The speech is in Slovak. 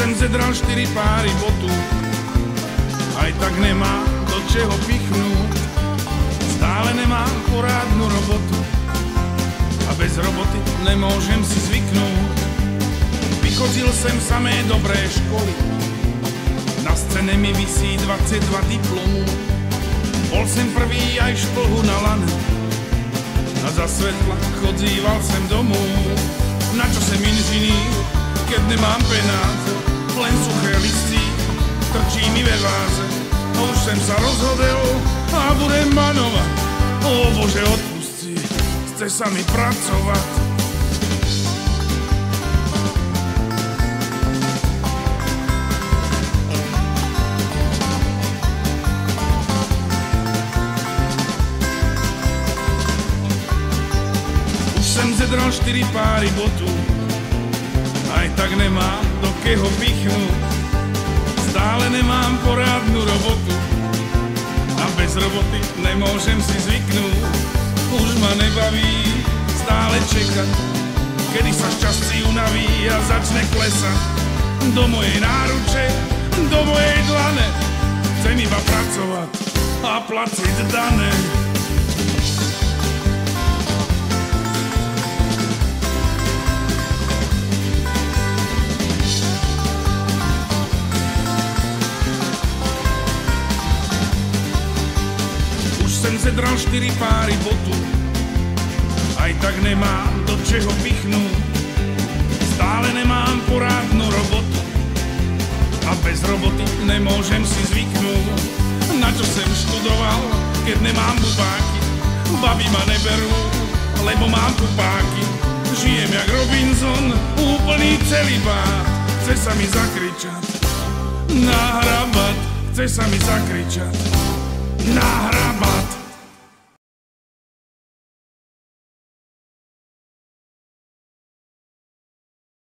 jsem zedral 4 páry botu, aj tak nemám do čeho pichnúť. Stále nemám porádnu robotu a bez roboty nemôžem si zvyknúť. Vychodil jsem samé dobré školy, na scéne mi visí 22 diplomů. Bol jsem prvý aj šplhu na lane a za svetla chodzíval jsem domů. Na čo sem inžinír, keď nemám penáze, len suché listy trčí mi ve váze. No už jsem sa rozhodol a budem manovať. O Bože, odpusti, chce sa mi pracovať. Už jsem zedral 4 páry botu, aj tak nemám do keho pichnúť. Stále nemám porádnu robotu a bez roboty nemôžem si zvyknúť. Už ma nebaví stále čekať, kedy sa šťastie unaví a začne klesať do mojej náruče, do mojej dlane. Chcem iba pracovať a placiť dane. Jsem zedral 4 páry botu, aj tak nemám do čeho pichnúť. Stále nemám porádnu robotu a bez roboty nemôžem si zvyknúť. Na čo jsem študoval, keď nemám bubáky? Babi ma neberú, lebo mám pupáky. Žijem jak Robinson, úplný celibát. Chce sa mi zakričať, nahrabať, chce sa mi zakričať.